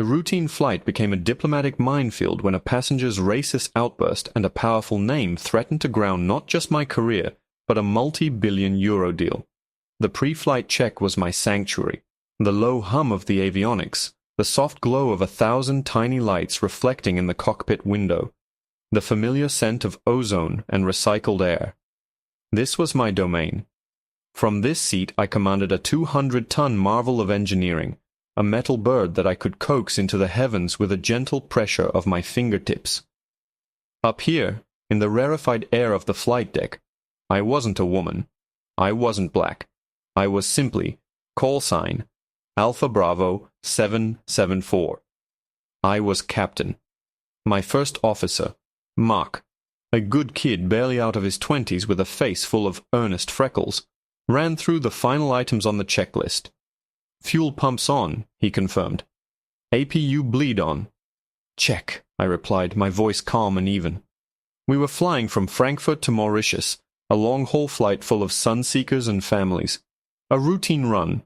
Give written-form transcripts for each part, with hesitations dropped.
A routine flight became a diplomatic minefield when a passenger's racist outburst and a powerful name threatened to ground not just my career, but a multi-billion-euro deal. The pre-flight check was my sanctuary. The low hum of the avionics, the soft glow of 1,000 tiny lights reflecting in the cockpit window, the familiar scent of ozone and recycled air. This was my domain. From this seat I commanded a 200-ton marvel of engineering, a metal bird that I could coax into the heavens with a gentle pressure of my fingertips. Up here, in the rarefied air of the flight deck, I wasn't a woman. I wasn't black. I was simply, call sign, Alpha Bravo 774. I was captain. My first officer, Mark, a good kid barely out of his 20s with a face full of earnest freckles, ran through the final items on the checklist. Fuel pumps on, he confirmed. APU bleed on. Check, I replied, my voice calm and even. We were flying from Frankfurt to Mauritius, a long-haul flight full of sun-seekers and families. A routine run.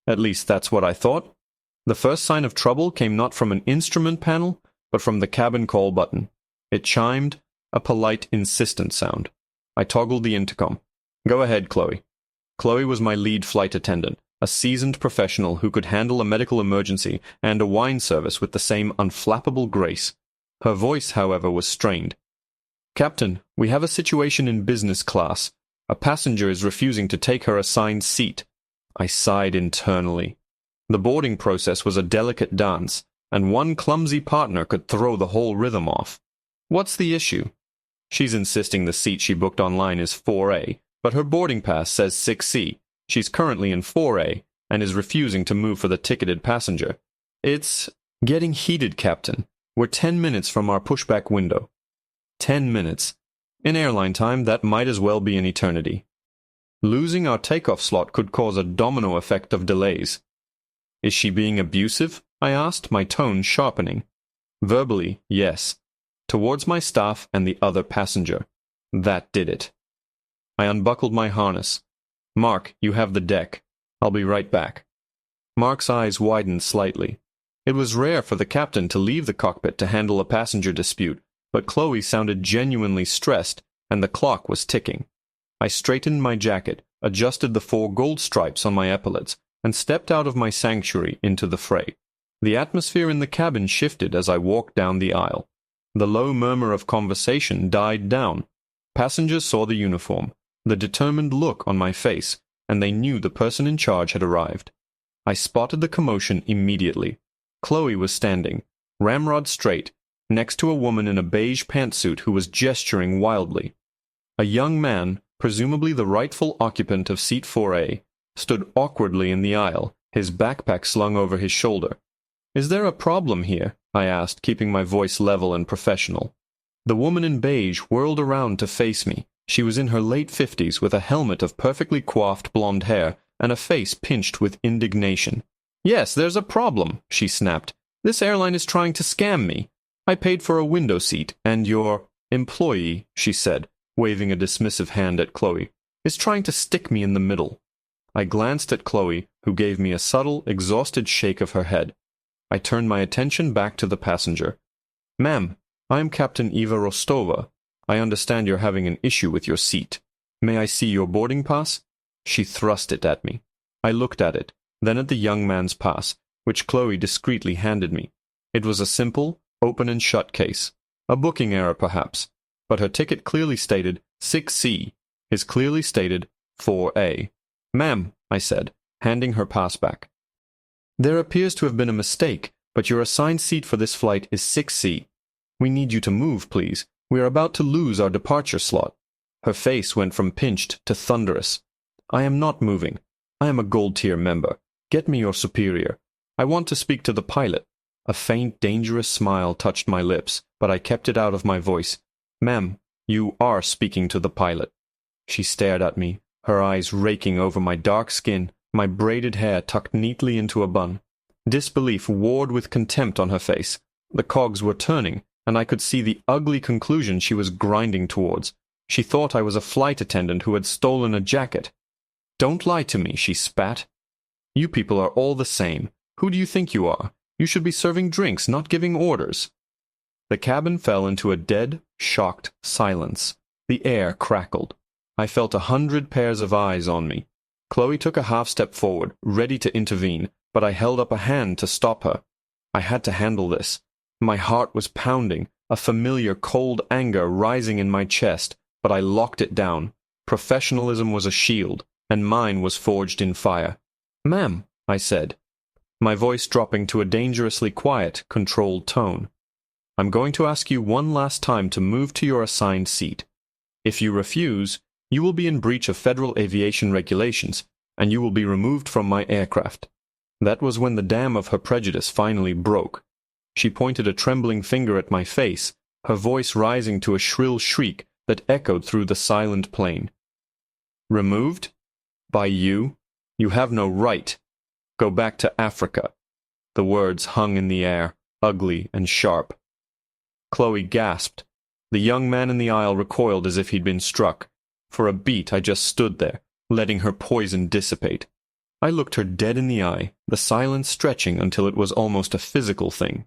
At least that's what I thought. The first sign of trouble came not from an instrument panel, but from the cabin call button. It chimed, a polite, insistent sound. I toggled the intercom. Go ahead, Chloe. Chloe was my lead flight attendant, a seasoned professional who could handle a medical emergency and a wine service with the same unflappable grace. Her voice, however, was strained. Captain, we have a situation in business class. A passenger is refusing to take her assigned seat. I sighed internally. The boarding process was a delicate dance, and one clumsy partner could throw the whole rhythm off. What's the issue? She's insisting the seat she booked online is 4A, but her boarding pass says 6C. She's currently in 4A and is refusing to move for the ticketed passenger. It's getting heated, Captain. We're 10 minutes from our pushback window. 10 minutes. In airline time, that might as well be an eternity. Losing our takeoff slot could cause a domino effect of delays. Is she being abusive? I asked, my tone sharpening. Verbally, yes. Towards my staff and the other passenger. That did it. I unbuckled my harness. Mark, you have the deck. I'll be right back. Mark's eyes widened slightly. It was rare for the captain to leave the cockpit to handle a passenger dispute, but Chloe sounded genuinely stressed, and the clock was ticking. I straightened my jacket, adjusted the 4 gold stripes on my epaulets, and stepped out of my sanctuary into the fray. The atmosphere in the cabin shifted as I walked down the aisle. The low murmur of conversation died down. Passengers saw the uniform, the determined look on my face, and they knew the person in charge had arrived. I spotted the commotion immediately. Chloe was standing, ramrod straight, next to a woman in a beige pantsuit who was gesturing wildly. A young man, presumably the rightful occupant of seat 4A, stood awkwardly in the aisle, his backpack slung over his shoulder. Is there a problem here? I asked, keeping my voice level and professional. The woman in beige whirled around to face me. She was in her late 50s with a helmet of perfectly coiffed blonde hair and a face pinched with indignation. Yes, there's a problem, she snapped. This airline is trying to scam me. I paid for a window seat, and your employee, she said, waving a dismissive hand at Chloe, is trying to stick me in the middle. I glanced at Chloe, who gave me a subtle, exhausted shake of her head. I turned my attention back to the passenger. Ma'am, I am Captain Eva Rostova. I understand you're having an issue with your seat. May I see your boarding pass? She thrust it at me. I looked at it, then at the young man's pass, which Chloe discreetly handed me. It was a simple, open and shut case. A booking error, perhaps, but her ticket clearly stated 6C. His clearly stated 4A. Ma'am, I said, handing her pass back. There appears to have been a mistake, but your assigned seat for this flight is 6C. We need you to move, please. We are about to lose our departure slot. Her face went from pinched to thunderous. I am not moving. I am a gold-tier member. Get me your superior. I want to speak to the pilot. A faint, dangerous smile touched my lips, but I kept it out of my voice. Ma'am, you are speaking to the pilot. She stared at me, her eyes raking over my dark skin, my braided hair tucked neatly into a bun. Disbelief warred with contempt on her face. The cogs were turning, and I could see the ugly conclusion she was grinding towards. She thought I was a flight attendant who had stolen a jacket. Don't lie to me, she spat. You people are all the same. Who do you think you are? You should be serving drinks, not giving orders." The cabin fell into a dead, shocked silence. The air crackled. I felt 100 pairs of eyes on me. Chloe took a half step forward, ready to intervene, but I held up a hand to stop her. I had to handle this. My heart was pounding, a familiar cold anger rising in my chest, but I locked it down. Professionalism was a shield, and mine was forged in fire. "Ma'am," I said, my voice dropping to a dangerously quiet, controlled tone. "I'm going to ask you one last time to move to your assigned seat. If you refuse, you will be in breach of federal aviation regulations, and you will be removed from my aircraft." That was when the dam of her prejudice finally broke. She pointed a trembling finger at my face, her voice rising to a shrill shriek that echoed through the silent plane. "Removed? By you? You have no right. Go back to Africa." The words hung in the air, ugly and sharp. Chloe gasped. The young man in the aisle recoiled as if he'd been struck. For a beat I just stood there, letting her poison dissipate. I looked her dead in the eye, the silence stretching until it was almost a physical thing.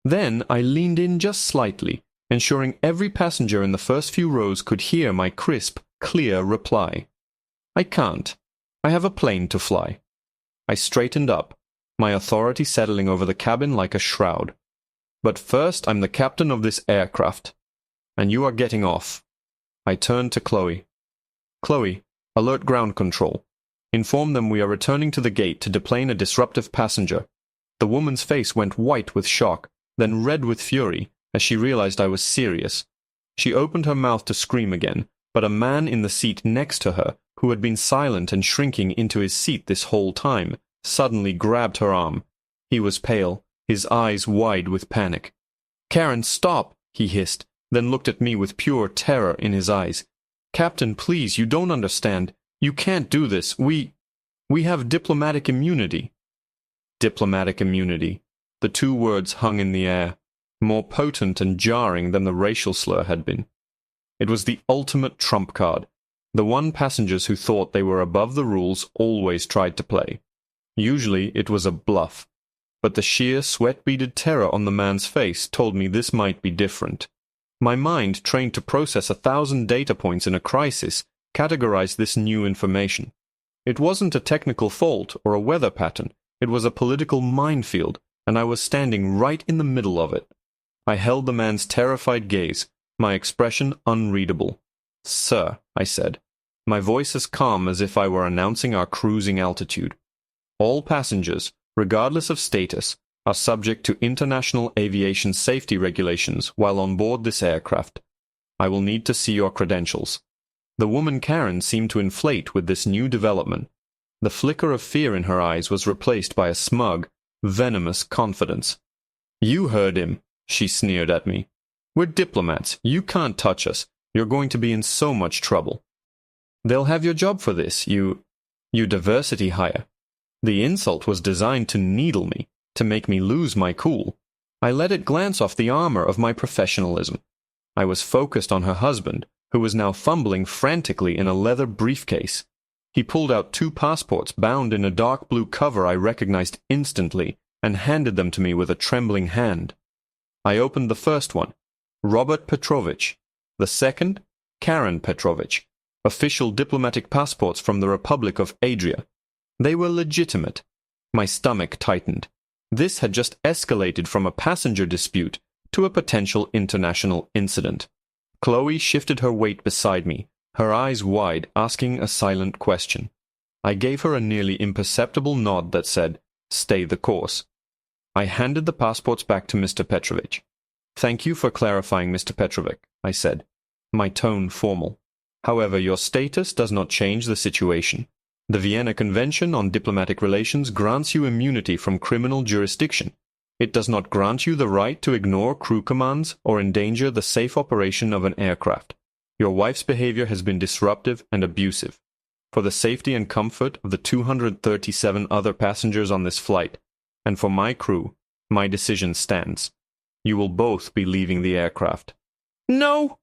Then I leaned in just slightly, ensuring every passenger in the first few rows could hear my crisp, clear reply. "I can't. I have a plane to fly." I straightened up, my authority settling over the cabin like a shroud. "But first I'm the captain of this aircraft, and you are getting off." I turned to Chloe. "Chloe, alert ground control. Inform them we are returning to the gate to deplane a disruptive passenger." The woman's face went white with shock, then red with fury, as she realized I was serious. She opened her mouth to scream again, but a man in the seat next to her, who had been silent and shrinking into his seat this whole time, suddenly grabbed her arm. He was pale, his eyes wide with panic. "Karen, stop!" he hissed, then looked at me with pure terror in his eyes. "Captain, please, you don't understand. You can't do this. We have diplomatic immunity." Diplomatic immunity. The two words hung in the air, more potent and jarring than the racial slur had been. It was the ultimate trump card, the one passengers who thought they were above the rules always tried to play. Usually it was a bluff, but the sheer sweat-beaded terror on the man's face told me this might be different. My mind, trained to process 1,000 data points in a crisis, categorized this new information. It wasn't a technical fault or a weather pattern. It was a political minefield, and I was standing right in the middle of it. I held the man's terrified gaze, my expression unreadable. "Sir," I said, my voice as calm as if I were announcing our cruising altitude. "All passengers, regardless of status, are subject to international aviation safety regulations while on board this aircraft. I will need to see your credentials." The woman Karen seemed to inflate with this new development. The flicker of fear in her eyes was replaced by a smug, venomous confidence. "You heard him," she sneered at me. "We're diplomats. You can't touch us. You're going to be in so much trouble." "They'll have your job for this, you diversity hire." The insult was designed to needle me, to make me lose my cool. I let it glance off the armor of my professionalism. I was focused on her husband, who was now fumbling frantically in a leather briefcase. He pulled out 2 passports bound in a dark blue cover I recognized instantly and handed them to me with a trembling hand. I opened the first one, Robert Petrovich. The second, Karen Petrovich, official diplomatic passports from the Republic of Adria. They were legitimate. My stomach tightened. This had just escalated from a passenger dispute to a potential international incident. Chloe shifted her weight beside me, her eyes wide, asking a silent question. I gave her a nearly imperceptible nod that said, "Stay the course." I handed the passports back to Mr. Petrovich. "Thank you for clarifying, Mr. Petrovich," I said, my tone formal. "However, your status does not change the situation. The Vienna Convention on Diplomatic Relations grants you immunity from criminal jurisdiction. It does not grant you the right to ignore crew commands or endanger the safe operation of an aircraft. Your wife's behavior has been disruptive and abusive. For the safety and comfort of the 237 other passengers on this flight, and for my crew, my decision stands. You will both be leaving the aircraft." "No!"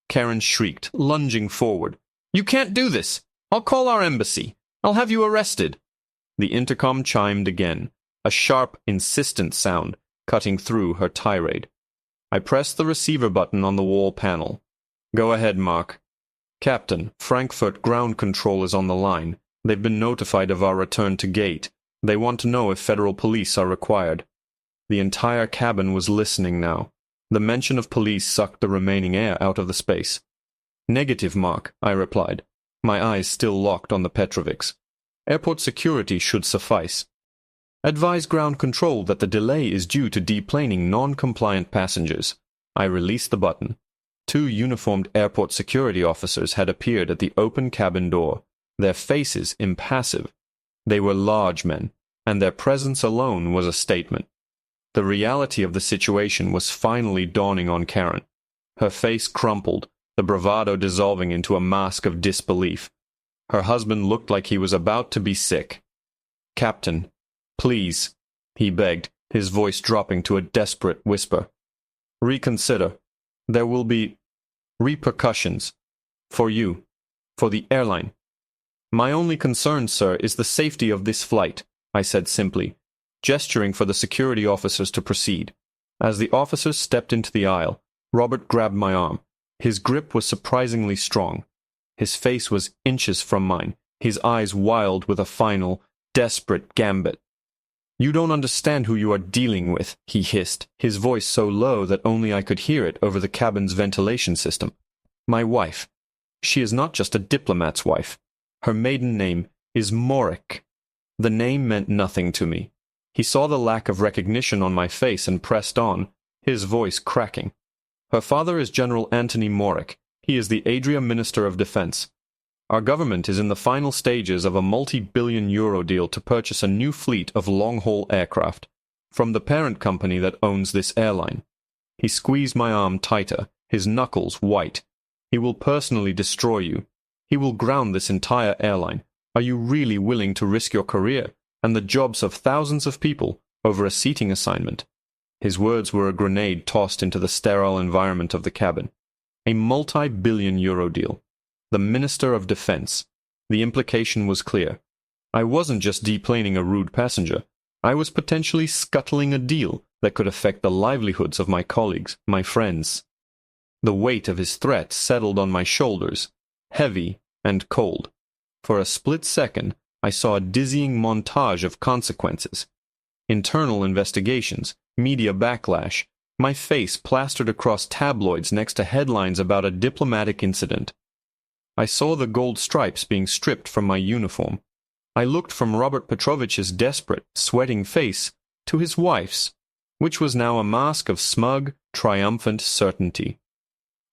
Karen shrieked, lunging forward. "You can't do this! I'll call our embassy! I'll have you arrested!" The intercom chimed again, a sharp, insistent sound cutting through her tirade. I pressed the receiver button on the wall panel. "Go ahead, Mark." "Captain, Frankfurt ground control is on the line. They've been notified of our return to gate. They want to know if federal police are required." The entire cabin was listening now. The mention of police sucked the remaining air out of the space. "Negative, Mark," I replied, my eyes still locked on the Petrovics. "Airport security should suffice. Advise ground control that the delay is due to deplaning non-compliant passengers." I released the button. 2 uniformed airport security officers had appeared at the open cabin door, their faces impassive. They were large men, and their presence alone was a statement. The reality of the situation was finally dawning on Karen. Her face crumpled, the bravado dissolving into a mask of disbelief. Her husband looked like he was about to be sick. "Captain, please," he begged, his voice dropping to a desperate whisper. "Reconsider. There will be repercussions. For you. For the airline." "My only concern, sir, is the safety of this flight," I said simply, gesturing for the security officers to proceed. As the officers stepped into the aisle, Robert grabbed my arm. His grip was surprisingly strong. His face was inches from mine, his eyes wild with a final, desperate gambit. "You don't understand who you are dealing with," he hissed, his voice so low that only I could hear it over the cabin's ventilation system. "My wife. She is not just a diplomat's wife. Her maiden name is Morik." The name meant nothing to me. He saw the lack of recognition on my face and pressed on, his voice cracking. "Her father is General Antony Morik. He is the Adria Minister of Defense. Our government is in the final stages of a multi-billion euro deal to purchase a new fleet of long-haul aircraft from the parent company that owns this airline." He squeezed my arm tighter, his knuckles white. "He will personally destroy you. He will ground this entire airline. Are you really willing to risk your career and the jobs of thousands of people over a seating assignment?" His words were a grenade tossed into the sterile environment of the cabin. A multi-billion euro deal. The Minister of Defense. The implication was clear. I wasn't just deplaning a rude passenger. I was potentially scuttling a deal that could affect the livelihoods of my colleagues, my friends. The weight of his threat settled on my shoulders, heavy and cold. For a split second, I saw a dizzying montage of consequences. Internal investigations, media backlash, my face plastered across tabloids next to headlines about a diplomatic incident. I saw the gold stripes being stripped from my uniform. I looked from Robert Petrovich's desperate, sweating face to his wife's, which was now a mask of smug, triumphant certainty.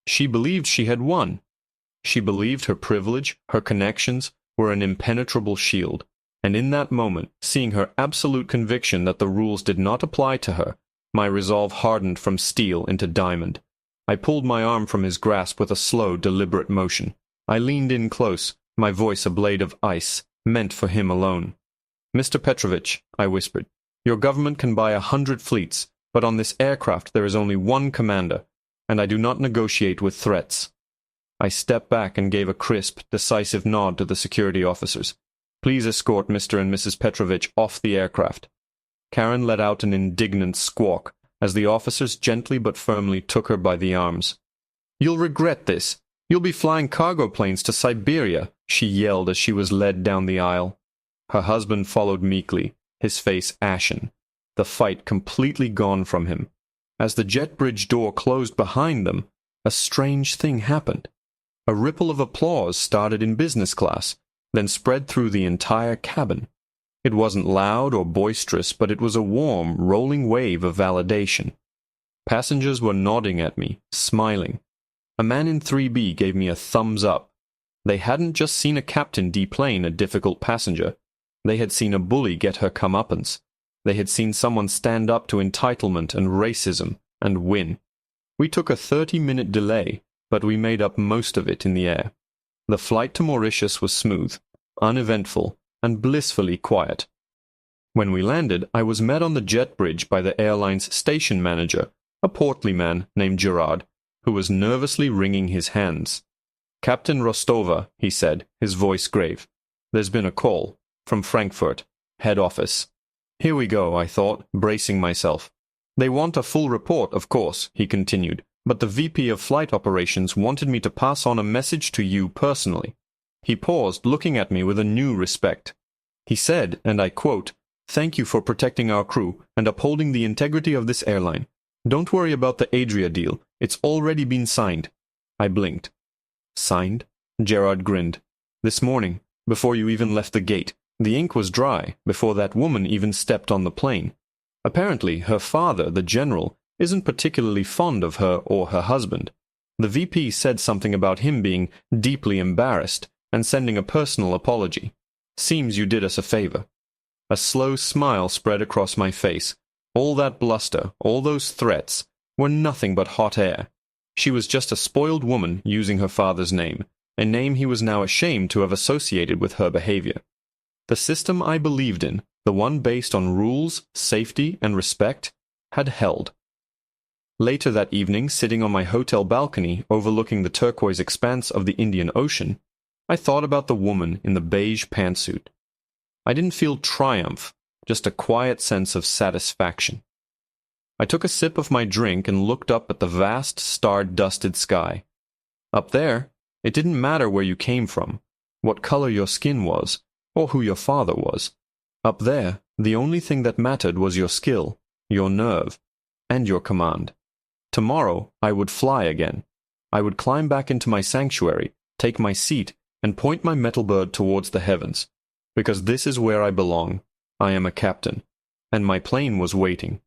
She believed she had won. She believed her privilege, her connections, were an impenetrable shield, and in that moment, seeing her absolute conviction that the rules did not apply to her, my resolve hardened from steel into diamond. I pulled my arm from his grasp with a slow, deliberate motion. I leaned in close, my voice a blade of ice, meant for him alone. "Mr. Petrovich," I whispered, "your government can buy 100 fleets, but on this aircraft there is only one commander, and I do not negotiate with threats." I stepped back and gave a crisp, decisive nod to the security officers. "Please escort Mr. and Mrs. Petrovich off the aircraft." Karen let out an indignant squawk as the officers gently but firmly took her by the arms. "You'll regret this. You'll be flying cargo planes to Siberia," she yelled as she was led down the aisle. Her husband followed meekly, his face ashen, the fight completely gone from him. As the jet bridge door closed behind them, a strange thing happened. A ripple of applause started in business class, then spread through the entire cabin. It wasn't loud or boisterous, but it was a warm, rolling wave of validation. Passengers were nodding at me, smiling. A man in 3B gave me a thumbs up. They hadn't just seen a captain deplane a difficult passenger. They had seen a bully get her comeuppance. They had seen someone stand up to entitlement and racism and win. We took a 30-minute delay, but we made up most of it in the air. The flight to Mauritius was smooth, uneventful, and blissfully quiet. When we landed, I was met on the jet bridge by the airline's station manager, a portly man named Gerard, who was nervously wringing his hands. "Captain Rostova," he said, his voice grave. "There's been a call. From Frankfurt. Head office." Here we go, I thought, bracing myself. They want a full report, of course, he continued, but the VP of Flight Operations wanted me to pass on a message to you personally. He paused, looking at me with a new respect. He said, and I quote, "Thank you for protecting our crew and upholding the integrity of this airline. Don't worry about the Adria deal. It's already been signed." I blinked. Signed? Gerard grinned. "This morning, before you even left the gate. The ink was dry, before that woman even stepped on the plane. Apparently, her father, the general, isn't particularly fond of her or her husband. The VP said something about him being deeply embarrassed and sending a personal apology. Seems you did us a favor." A slow smile spread across my face. All that bluster, all those threats, were nothing but hot air. She was just a spoiled woman using her father's name, a name he was now ashamed to have associated with her behavior. The system I believed in, the one based on rules, safety, and respect, had held. Later that evening, sitting on my hotel balcony overlooking the turquoise expanse of the Indian Ocean, I thought about the woman in the beige pantsuit. I didn't feel triumph, just a quiet sense of satisfaction. I took a sip of my drink and looked up at the vast, star-dusted sky. Up there, it didn't matter where you came from, what color your skin was, or who your father was. Up there, the only thing that mattered was your skill, your nerve, and your command. Tomorrow, I would fly again. I would climb back into my sanctuary, take my seat, and point my metal bird towards the heavens. Because this is where I belong. I am a captain. And my plane was waiting.